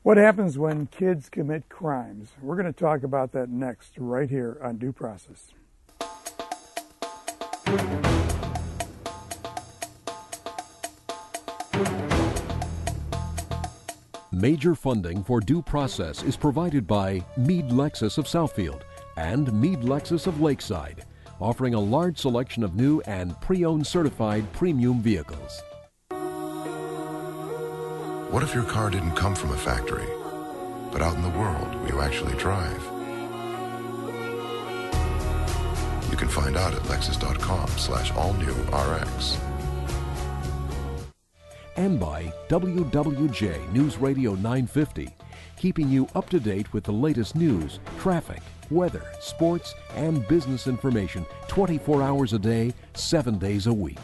What happens when kids commit crimes? We're going to talk about that next, right here on Due Process. Major funding for Due Process is provided by Meade Lexus of Southfield and Meade Lexus of Lakeside, offering a large selection of new and pre-owned certified premium vehicles. What if your car didn't come from a factory, but out in the world where you actually drive? You can find out at lexus.com/allnewrx. And by WWJ News Radio 950, keeping you up to date with the latest news, traffic, weather, sports, and business information 24 hours a day, 7 days a week.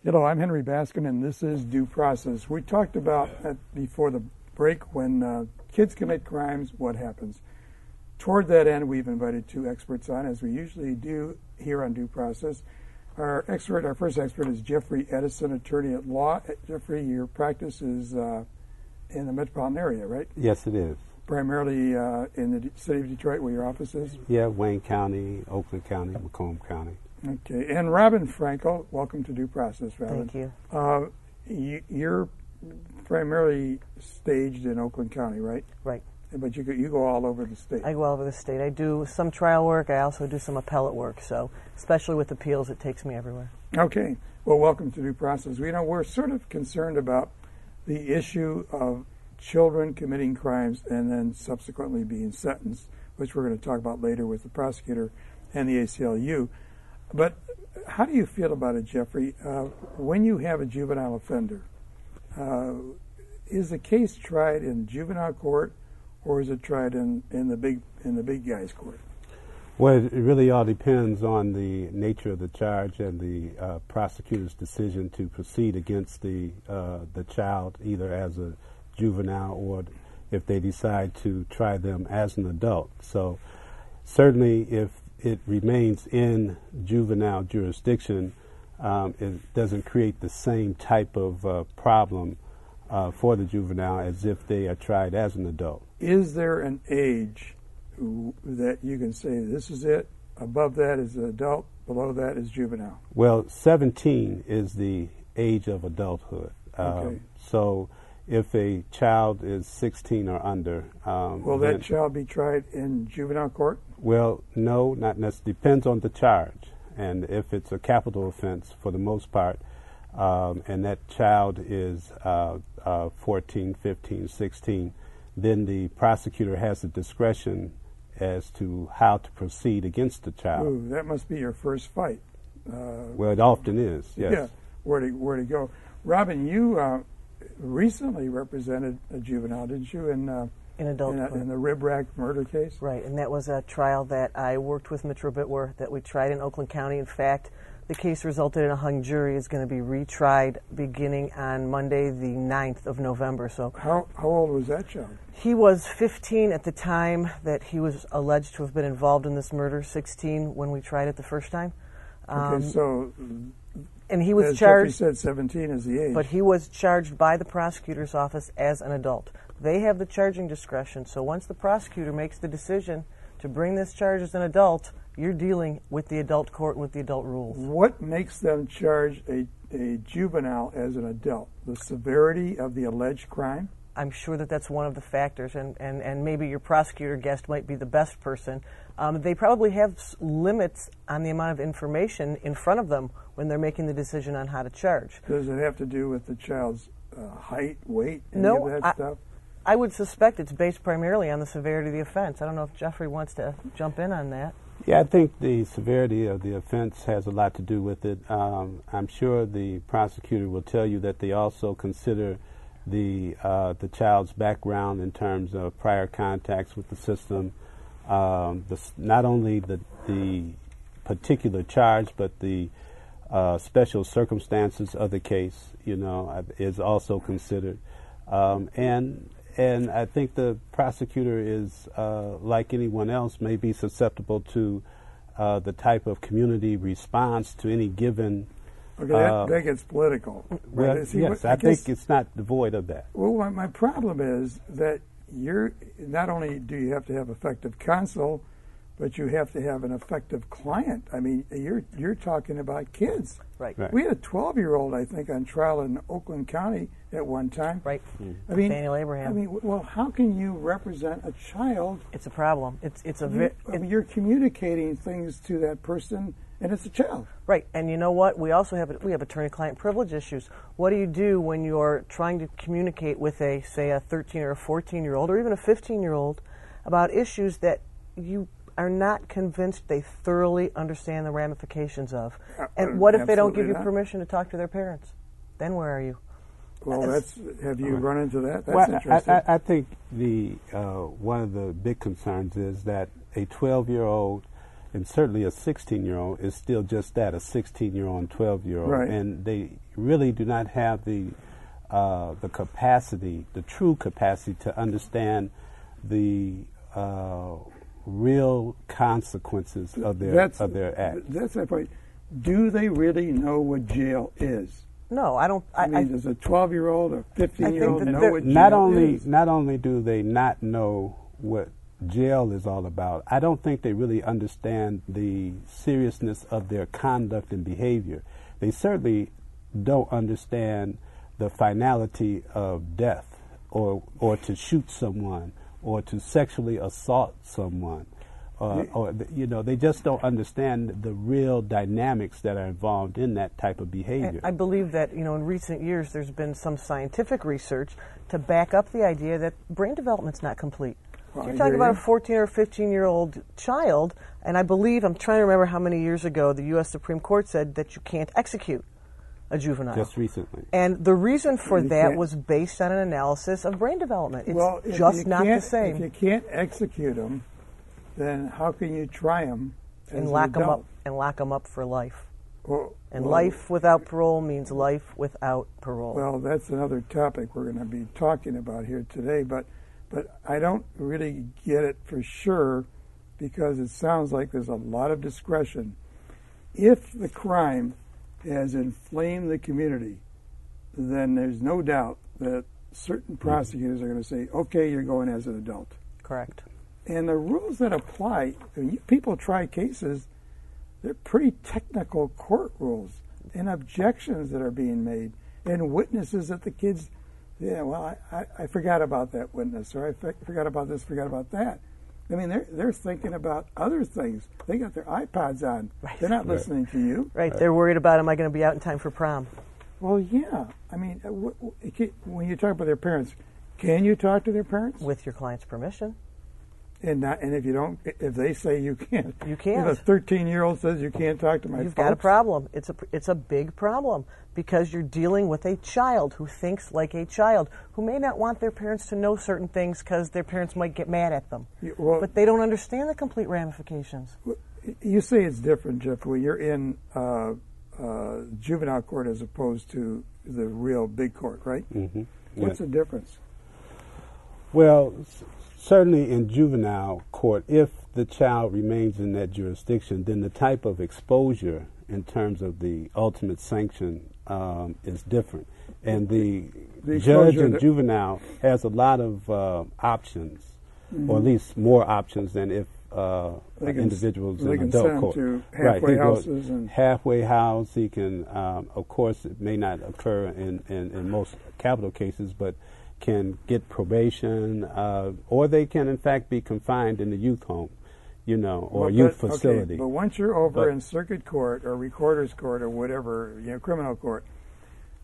Hello, I'm Henry Baskin, and this is Due Process. We talked about before the break when kids commit crimes, what happens. Toward that end, we've invited two experts on, as we usually do here on Due Process. Our first expert is Jeffrey Edison, attorney at law. Jeffrey, your practice is in the metropolitan area, right? Yes, it is. Primarily in the city of Detroit, where your office is? Yeah, Wayne County, Oakland County, Macomb County. Okay, and Robyn Frankel, welcome to Due Process, Robyn. Thank you. You're primarily staged in Oakland County, right? Right. But you go all over the state. I go all over the state. I do some trial work. I also do some appellate work. So, especially with appeals, it takes me everywhere. Okay. Well, welcome to Due Process. We're sort of concerned about the issue of children committing crimes and then subsequently being sentenced, which we're going to talk about later with the prosecutor and the ACLU. But how do you feel about it, Jeffrey? When you have a juvenile offender, is the case tried in juvenile court, or is it tried in the big guy's court? Well, it really all depends on the nature of the charge and the prosecutor's decision to proceed against the child, either as a juvenile or if they decide to try them as an adult. So certainly if it remains in juvenile jurisdiction, it doesn't create the same type of problem for the juvenile as if they are tried as an adult. Is there an age that you can say this is it, above that is adult, below that is juvenile? Well, 17 is the age of adulthood. Okay. So if a child is 16 or under... will that child be tried in juvenile court? Well, no, not necessarily. Depends on the charge. And if it's a capital offense, for the most part, and that child is 14, 15, 16, then the prosecutor has the discretion as to how to proceed against the child. Ooh, that must be your first fight. Well, it often is, yes. Yeah, where to go. Robyn, you recently represented a juvenile, didn't you, in the rib rack murder case? Right, and that was a trial that I worked with Mitch Robitwer that we tried in Oakland County. In fact, the case resulted in a hung jury. Is going to be retried beginning on Monday, the 9th of November. So, how old was that child? He was 15 at the time that he was alleged to have been involved in this murder. 16 when we tried it the first time. Okay, so and he was as charged. Jeffrey said 17 is the age. But he was charged by the prosecutor's office as an adult. They have the charging discretion. So once the prosecutor makes the decision to bring this charge as an adult, you're dealing with the adult court and with the adult rules. What makes them charge a juvenile as an adult? The severity of the alleged crime? I'm sure that that's one of the factors, and maybe your prosecutor guest might be the best person. They probably have limits on the amount of information in front of them when they're making the decision on how to charge. Does it have to do with the child's height, weight, any no, of that stuff? I would suspect it's based primarily on the severity of the offense. I don't know if Jeffrey wants to jump in on that. Yeah, I think the severity of the offense has a lot to do with it. I'm sure the prosecutor will tell you that they also consider the child's background in terms of prior contacts with the system, not only the particular charge, but the special circumstances of the case, is also considered. And I think the prosecutor is, like anyone else, may be susceptible to the type of community response to any given Okay, that gets political. Well, Right? See, yes, I think it's not devoid of that. Well, my problem is that not only do you have to have effective counsel, but you have to have an effective client. I mean, you're talking about kids. Right. Right. We had a 12-year-old, I think, on trial in Oakland County at one time. Right. I mean, Daniel Abraham. I mean, well, how can you represent a child? It's a problem. I mean, you're communicating things to that person, and it's a child. Right, and you know what? We also have attorney-client privilege issues. What do you do when you're trying to communicate with say a 13 or a 14-year-old or even a 15-year-old about issues that you are not convinced they thoroughly understand the ramifications of? And what if they don't give you permission to talk to their parents? Then where are you? Well, have you run into that? That's Well, interesting. I think one of the big concerns is that a 12-year-old and certainly a 16-year-old is still just that, a 16-year-old and 12-year-old. Right. And they really do not have the capacity, the true capacity to understand the real consequences of their act. That's my point. Do they really know what jail is? No, I don't. I mean, does a 12-year-old or 15-year-old know what jail is? Not only do they not know what jail is all about, I don't think they really understand the seriousness of their conduct and behavior. They certainly don't understand the finality of death, or to shoot someone, or to sexually assault someone. They just don't understand the real dynamics that are involved in that type of behavior. I believe that, in recent years there's been some scientific research to back up the idea that brain development's not complete. Well, You're talking about a 14 or 15-year-old child, and I believe, I'm trying to remember how many years ago, the U.S. Supreme Court said that you can't execute a juvenile. Just recently. And the reason for that was based on an analysis of brain development. It's just not the same. If you can't execute them, then how can you try them and lock them up for life? Well, life without parole means life without parole. Well, that's another topic we're going to be talking about here today, but I don't really get it for sure, because it sounds like there's a lot of discretion. If the crime has inflamed the community, then there's no doubt that certain prosecutors are going to say, okay, you're going as an adult. Correct. And the rules that apply, when people try cases, they're pretty technical court rules and objections that are being made and witnesses that the kids, I forgot about that witness, or I forgot about this, forgot about that. I mean, they're thinking about other things. They got their iPods on. Right. They're not listening to you. Right. They're worried about, am I going to be out in time for prom? Well, yeah. I mean, when you talk about their parents, can you talk to their parents? With your client's permission. And if you don't, if they say you can't, you can't. If a 13-year-old says you can't talk to my You've folks, got a problem. It's a big problem, because you're dealing with a child who thinks like a child, who may not want their parents to know certain things because their parents might get mad at them. But they don't understand the complete ramifications. You say it's different, Jeff, when you're in juvenile court as opposed to the real big court, right? Mm-hmm. What's the difference? Well, certainly in juvenile court, if the child remains in that jurisdiction, then the type of exposure in terms of the ultimate sanction is different. And the judge in juvenile has a lot of options, or at least more options than if individuals in adult court. To halfway houses and halfway house. He can, of course, it may not occur in most capital cases, but can get probation, or they can in fact be confined in the youth home, or youth facility. Okay, but once you're over in circuit court or recorder's court or whatever, criminal court,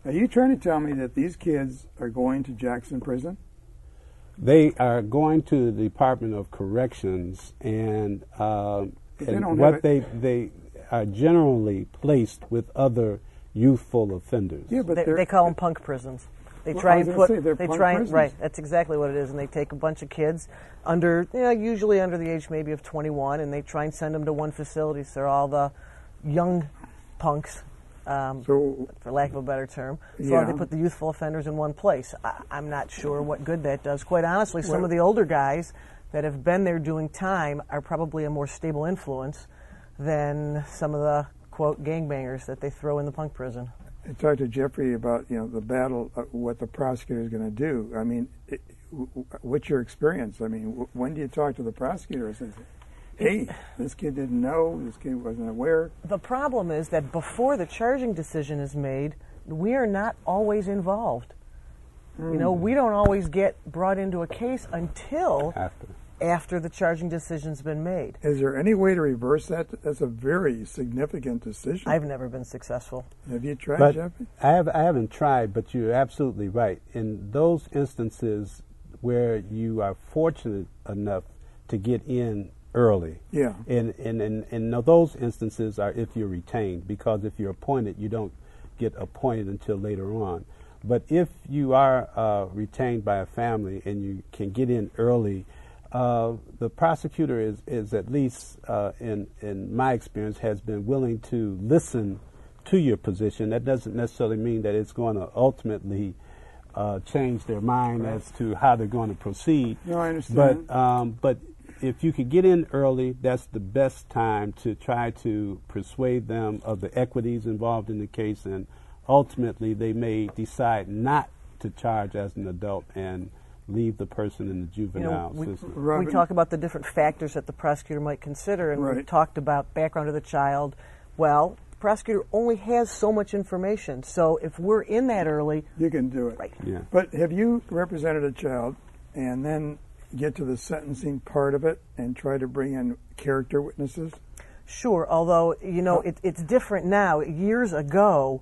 are you trying to tell me that these kids are going to Jackson Prison? They are going to the Department of Corrections, and they are generally placed with other youthful offenders. Yeah, but they call them punk prisons. They try and right. That's exactly what it is, and they take a bunch of kids usually under the age maybe of 21, and they try and send them to one facility. So they're all the young punks, for lack of a better term. So they put the youthful offenders in one place. I'm not sure what good that does. Quite honestly, some of the older guys that have been there doing time are probably a more stable influence than some of the quote, gangbangers that they throw in the punk prison. I talked to Jeffrey about the battle, what the prosecutor is going to do. I mean, what's your experience? I mean, when do you talk to the prosecutor and say, hey, this kid didn't know, this kid wasn't aware? The problem is that before the charging decision is made, we are not always involved. You know, we don't always get brought into a case until after the charging decision's been made. Is there any way to reverse that? That's a very significant decision. I've never been successful. Have you tried, Jeffrey? I haven't tried, but you're absolutely right. In those instances where you are fortunate enough to get in early, and those instances are if you're retained, because if you're appointed, you don't get appointed until later on. But if you are retained by a family and you can get in early, the prosecutor is at least, in my experience, has been willing to listen to your position. That doesn't necessarily mean that it's going to ultimately change their mind as to how they're going to proceed. No, I understand. But if you could get in early, that's the best time to try to persuade them of the equities involved in the case, and ultimately they may decide not to charge as an adult and leave the person in the juvenile system. We talk about the different factors that the prosecutor might consider, and we talked about background of the child. Well, the prosecutor only has so much information, so if we're in that early, you can do it. Right. Yeah. But have you represented a child and then get to the sentencing part of it and try to bring in character witnesses? Sure, although, it's different now. Years ago,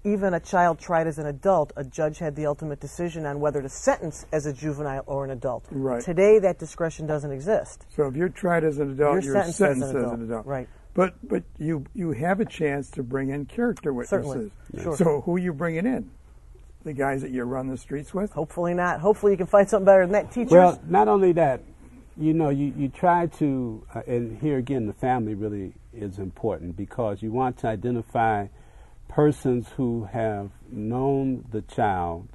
even a child tried as an adult, a judge had the ultimate decision on whether to sentence as a juvenile or an adult. Right. Today, that discretion doesn't exist. So if you're tried as an adult, you're sentenced as an adult. Right. But you have a chance to bring in character witnesses. Certainly. Sure. So who are you bringing in? The guys that you run the streets with? Hopefully not. Hopefully you can find something better than that. Teachers? Well, not only that, you try to, and here again the family really is important, because you want to identify persons who have known the child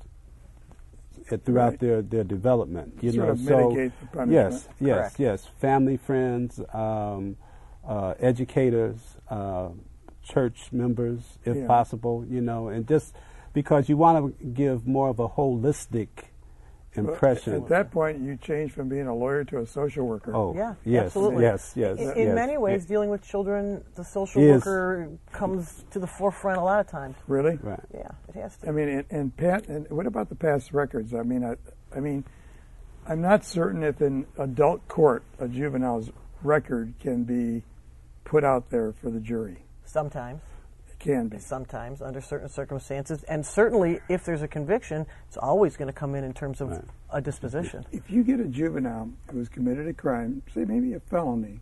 throughout their development. Sort of mitigate the punishment. Yes. Family, friends, educators, church members, if possible, and just because you want to give more of a holistic impression. At that point, you change from being a lawyer to a social worker. Oh, yeah, yes, absolutely. Yes. In many ways, dealing with children, the social worker comes to the forefront a lot of times. Really? Right. Yeah, it has to. I mean, and what about the past records? I mean, I'm not certain if in adult court a juvenile's record can be put out there for the jury. Sometimes. Can be. Sometimes, under certain circumstances. And certainly, if there's a conviction, it's always going to come in terms of a disposition. If you get a juvenile who's committed a crime, say maybe a felony,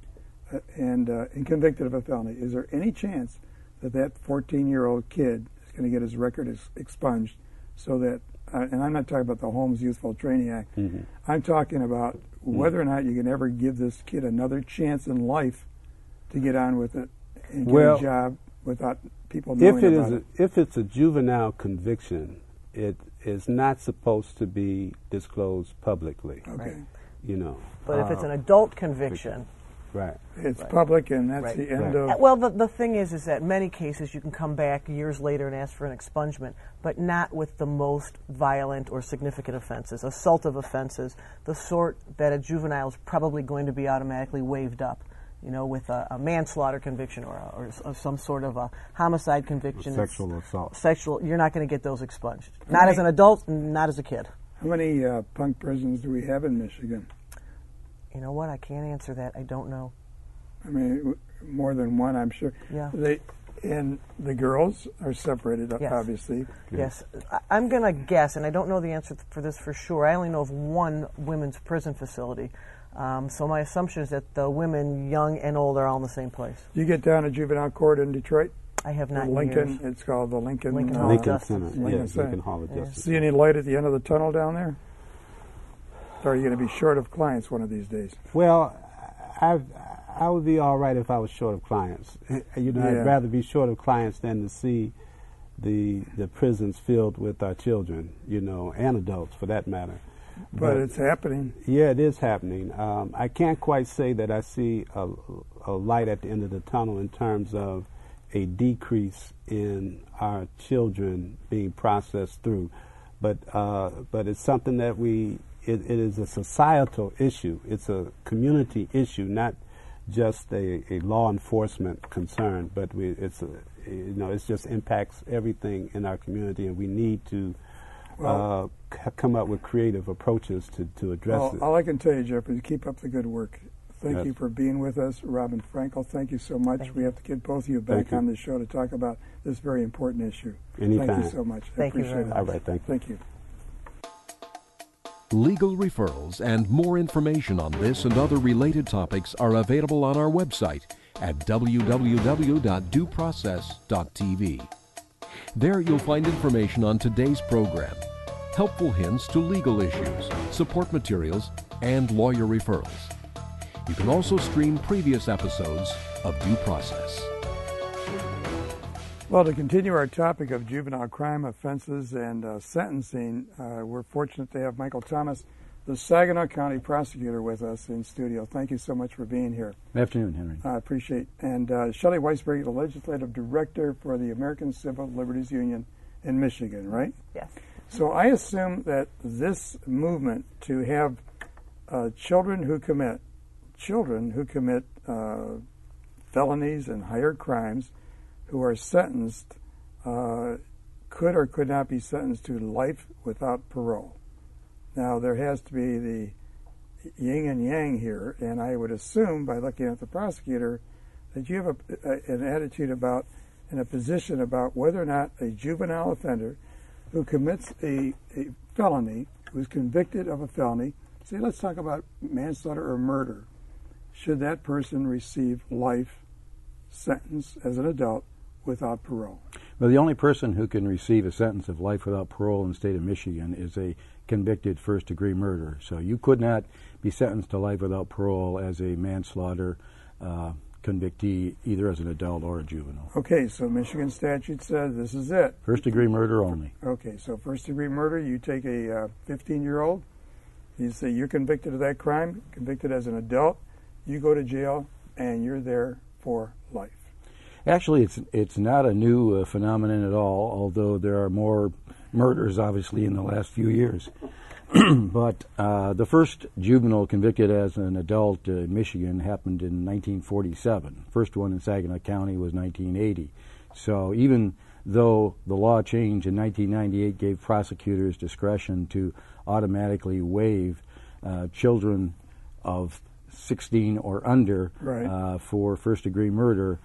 and convicted of a felony, is there any chance that that 14-year-old kid is going to get his record expunged so that, and I'm not talking about the Holmes Youthful Training Act, I'm talking about whether or not you can ever give this kid another chance in life to get on with it and get a job without people knowing about it. If it's a juvenile conviction, it is not supposed to be disclosed publicly. Okay. But if it's an adult conviction, it's public, and that's the end of. Well, the thing is that many cases you can come back years later and ask for an expungement, but not with the most violent or significant offenses, assaultive offenses, the sort that a juvenile is probably going to be automatically waived up. With a manslaughter conviction or some sort of a homicide conviction. Sexual assault. You're not going to get those expunged. Not as an adult, not as a kid. How many punk prisons do we have in Michigan? You know what? I can't answer that. I don't know. I mean, more than one, I'm sure. Yeah. And the girls are separated, obviously. Yes. I'm going to guess, and I don't know the answer for this for sure. I only know of one women's prison facility. So my assumption is that the women, young and old, are all in the same place. You get down to juvenile court in Detroit? I have not. Lincoln. It's called the Lincoln Hall of Center. Justice. Lincoln Hall of Justice. See any light at the end of the tunnel down there? Or are you going to be short of clients one of these days? Well, I would be all right if I was short of clients. I'd rather be short of clients than to see the prisons filled with our children, and adults for that matter. But it's happening. Yeah, it is happening. I can't quite say that I see a light at the end of the tunnel in terms of a decrease in our children being processed through, but it's something that it is a societal issue. It's a community issue, not just a law enforcement concern, but it just impacts everything in our community, and we need to come up with creative approaches to address it. All I can tell you, Jeff, is keep up the good work. Thank you for being with us. Robyn, Frankel, thank you so much. We have to get both of you back on the show to talk about this very important issue. Anytime. Thank you so much. Thank you appreciate very it. much. All right, thank you. Thank you. Legal referrals and more information on this and other related topics are available on our website at www.dueprocess.tv. There you'll find information on today's program, helpful hints to legal issues, support materials, and lawyer referrals. You can also stream previous episodes of Due Process. Well, to continue our topic of juvenile crime offenses and sentencing, we're fortunate to have Michael Thomas, the Saginaw County Prosecutor, with us in studio. Thank you so much for being here. Good afternoon, Henry. I appreciate it. And Shelli Weisberg, the Legislative Director for the American Civil Liberties Union in Michigan, right? Yes. So I assume that this movement to have children who commit felonies and higher crimes who are sentenced could or could not be sentenced to life without parole. Now, there has to be the yin and yang here, and I would assume, by looking at the prosecutor, that you have an attitude about and a position about whether or not a juvenile offender who commits a felony, who's convicted of a felony, say, let's talk about manslaughter or murder, should that person receive life sentence as an adult without parole? Well, the only person who can receive a sentence of life without parole in the state of Michigan is a convicted first-degree murderer. So you could not be sentenced to life without parole as a manslaughter convictee, either as an adult or a juvenile. Okay, so Michigan statute says this is it. First-degree murder only. Okay, so first-degree murder, you take a 15-year-old, you say you're convicted of that crime, convicted as an adult, you go to jail, and you're there for life. Actually, it's not a new phenomenon at all, although there are more murders, obviously, in the last few years. But the first juvenile convicted as an adult in Michigan happened in 1947. First one in Saginaw County was 1980. So even though the law change in 1998 gave prosecutors discretion to automatically waive children of 16 or under for first-degree murder,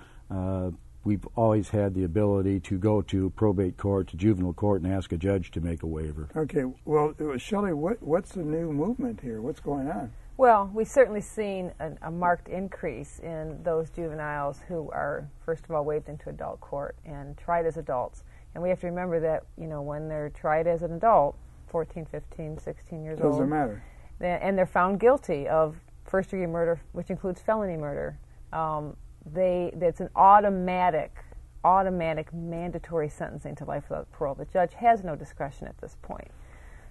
we've always had the ability to go to probate court, to juvenile court, and ask a judge to make a waiver. Okay, well, Shelli, what's the new movement here? What's going on? Well, we've certainly seen a marked increase in those juveniles who are, first of all, waived into adult court and tried as adults. And we have to remember that, when they're tried as an adult, 14, 15, 16 years old. Doesn't matter. And they're found guilty of first-degree murder, which includes felony murder. That's an automatic mandatory sentencing to life without parole. The judge has no discretion at this point.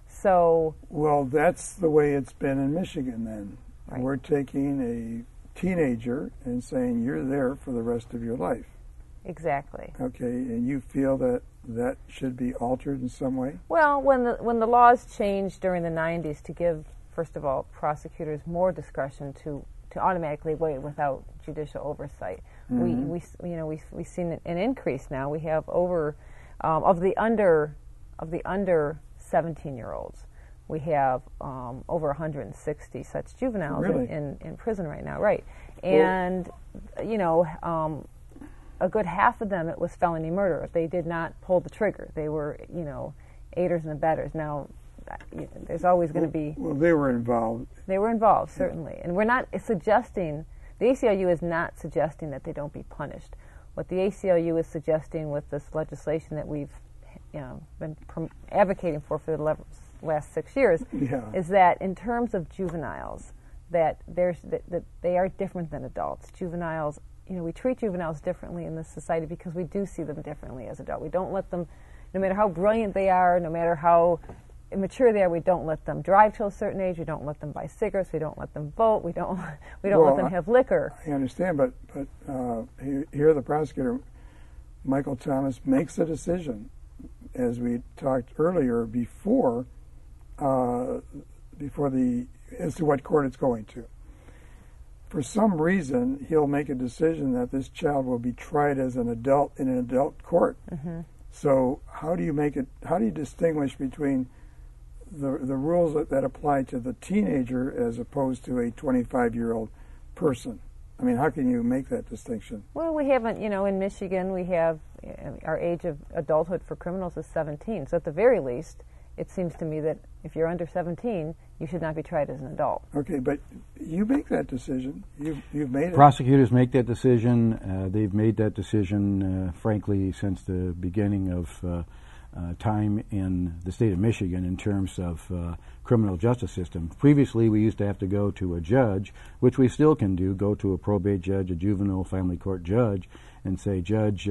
So, well, that's the way it's been in Michigan then. Right. We're taking a teenager and saying you're there for the rest of your life. Exactly. Okay, and you feel that that should be altered in some way? Well, when the laws changed during the 90s to give, first of all, prosecutors more discretion to automatically waive without judicial oversight. Mm-hmm. We've seen an increase now. We have over of the under 17-year-olds. We have over 160 such juveniles in prison right now. Right, and a good half of them, it was felony murder. They did not pull the trigger. They were aiders and abettors. Now, there's always going to be... Well, they were involved. They were involved, certainly. And we're not suggesting... The ACLU is not suggesting that they don't be punished. What the ACLU is suggesting with this legislation that we've been advocating for the last 6 years is that in terms of juveniles, that they are different than adults. Juveniles, we treat juveniles differently in this society because we do see them differently as adults. We don't let them, no matter how brilliant they are, no matter how immature they are, we don't let them drive till a certain age. We don't let them buy cigarettes. We don't let them vote. We don't let them have liquor. I understand, but here the prosecutor Michael Thomas makes a decision, as we talked earlier, before as to what court it's going to. For some reason, he'll make a decision that this child will be tried as an adult in an adult court. Mm-hmm. So how do you distinguish between the rules that apply to the teenager as opposed to a 25-year-old person? I mean, how can you make that distinction? Well, we haven't, in Michigan, we have our age of adulthood for criminals is 17. So at the very least, it seems to me that if you're under 17, you should not be tried as an adult. Okay, but you make that decision. You've made it. Prosecutors make that decision. They've made that decision, frankly, since the beginning of time in the state of Michigan in terms of criminal justice system. Previously, we used to have to go to a judge, which we still can do, go to a probate judge, a juvenile family court judge, and say, Judge,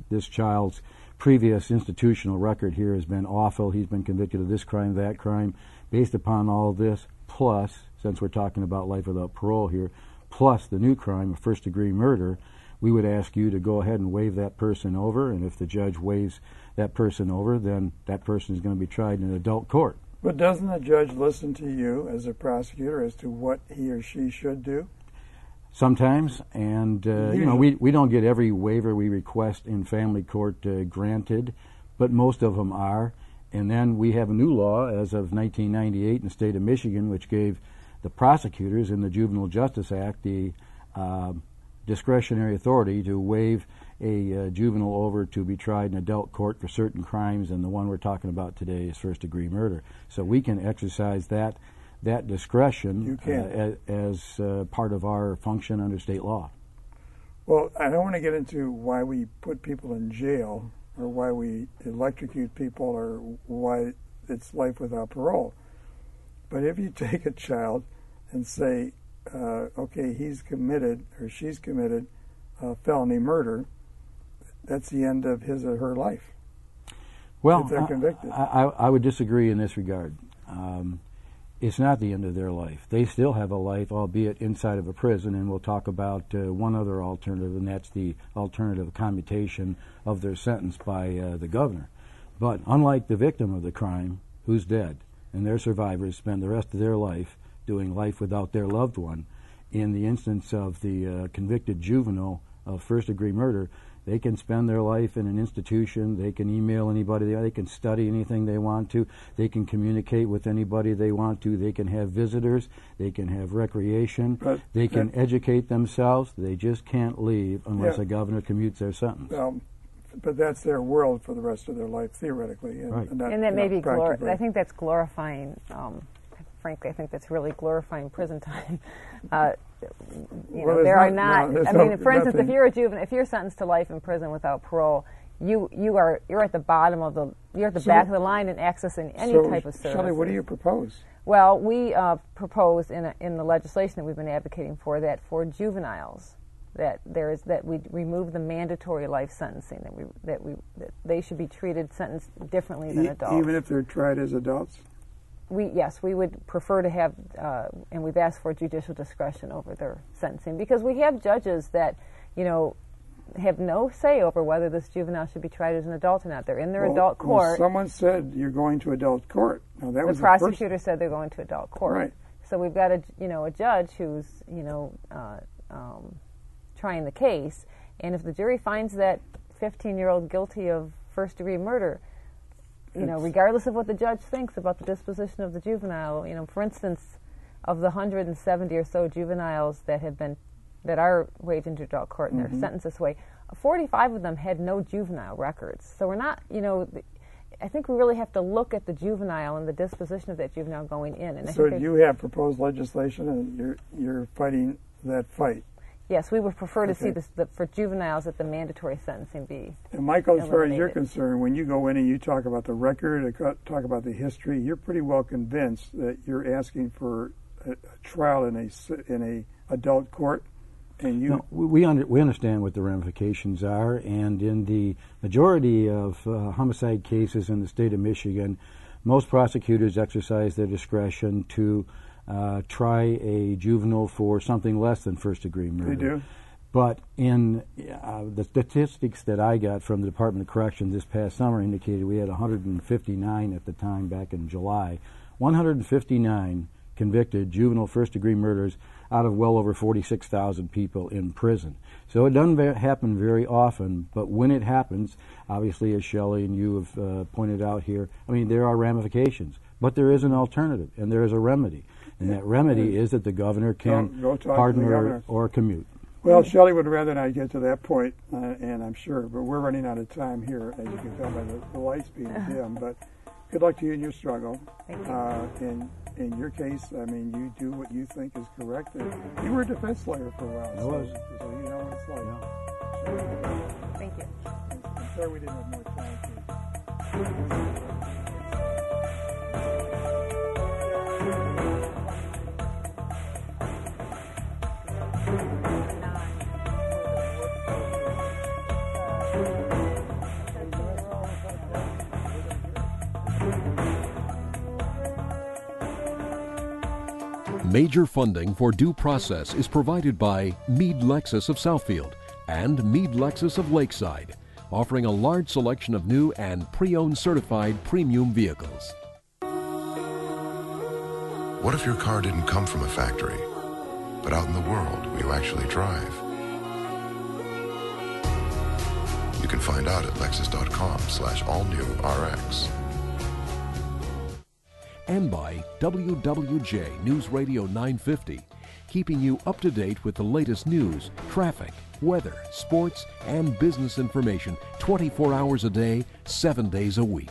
this child's previous institutional record here has been awful. He's been convicted of this crime, that crime. Based upon all this, plus, since we're talking about life without parole here, plus the new crime of first-degree murder, we would ask you to go ahead and waive that person over, and if the judge waives that person over, then that person is going to be tried in an adult court. But doesn't the judge listen to you as a prosecutor as to what he or she should do? Sometimes, and we don't get every waiver we request in family court granted, but most of them are. And then we have a new law as of 1998 in the state of Michigan, which gave the prosecutors in the Juvenile Justice Act the discretionary authority to waive a juvenile over to be tried in adult court for certain crimes, and the one we're talking about today is first-degree murder. So we can exercise that discretion as part of our function under state law. Well, I don't want to get into why we put people in jail or why we electrocute people or why it's life without parole. But if you take a child and say, okay, he's committed or she's committed felony murder, that's the end of his or her life. Well, if they're convicted. I would disagree in this regard. It's not the end of their life. They still have a life, albeit inside of a prison, and we'll talk about one other alternative, and that's the alternative commutation of their sentence by the governor. But unlike the victim of the crime, who's dead, and their survivors spend the rest of their life doing life without their loved one, in the instance of the convicted juvenile of first-degree murder, they can spend their life in an institution, they can email anybody, they can study anything they want to, they can communicate with anybody they want to, they can have visitors, they can have recreation, they can educate themselves, they just can't leave unless a governor commutes their sentence. Well, but that's their world for the rest of their life, theoretically. And, right. And that may be, I think that's glorifying, frankly, I think that's really glorifying prison time. There are not. I mean, for instance, if you're a juvenile, if you're sentenced to life in prison without parole, you're at the bottom of you're at the back of the line in accessing any type of service. Shelli, what do you propose? Well, we propose in the legislation that we've been advocating for that for juveniles that we remove the mandatory life sentencing, that they should be sentenced differently than adults, even if they're tried as adults. Yes, we would prefer to have, and we've asked for judicial discretion over their sentencing, because we have judges that, have no say over whether this juvenile should be tried as an adult or not. They're in their adult court. Well, someone said you're going to adult court. Now, that was the prosecutor said they're going to adult court. Right. So we've got a judge who's, trying the case, and if the jury finds that 15-year-old guilty of first-degree murder, regardless of what the judge thinks about the disposition of the juvenile, for instance, of the 170 or so juveniles that are waged into adult court and they're sentenced this way, 45 of them had no juvenile records. So we're not, I think we really have to look at the juvenile and the disposition of that juvenile going in. And so you have proposed legislation, and you're fighting that fight. Yes, we would prefer to see for juveniles that the mandatory sentencing be And Michael, as far as eliminated. you're concerned, when you go in and you talk about the record, talk about the history, you're pretty well convinced that you're asking for a trial in a adult court, and you. No, we understand what the ramifications are, and in the majority of homicide cases in the state of Michigan, most prosecutors exercise their discretion to try a juvenile for something less than first-degree murder. They do? But in the statistics that I got from the Department of Corrections this past summer indicated we had 159 at the time back in July. 159 convicted juvenile first-degree murders out of well over 46,000 people in prison. So it doesn't happen very often, but when it happens, obviously, as Shelli and you have pointed out here, I mean, there are ramifications. But there is an alternative, and there is a remedy. And that remedy is that the governor can pardon or commute. Well, Shelli would rather not get to that point, and I'm sure, but we're running out of time here, as you can tell by the lights being dim. But good luck to you in your struggle. Thank you. In your case, I mean, you do what you think is correct. And you were a defense lawyer for a while. I was. So you know what it's like. Yeah. Thank you. I'm sorry we didn't have more time. Major funding for Due Process is provided by Meade Lexus of Southfield and Meade Lexus of Lakeside, offering a large selection of new and pre-owned certified premium vehicles. What if your car didn't come from a factory, but out in the world where you actually drive? You can find out at lexus.com/allnewrx. And by WWJ News Radio 950, keeping you up to date with the latest news, traffic, weather, sports, and business information 24 hours a day, 7 days a week.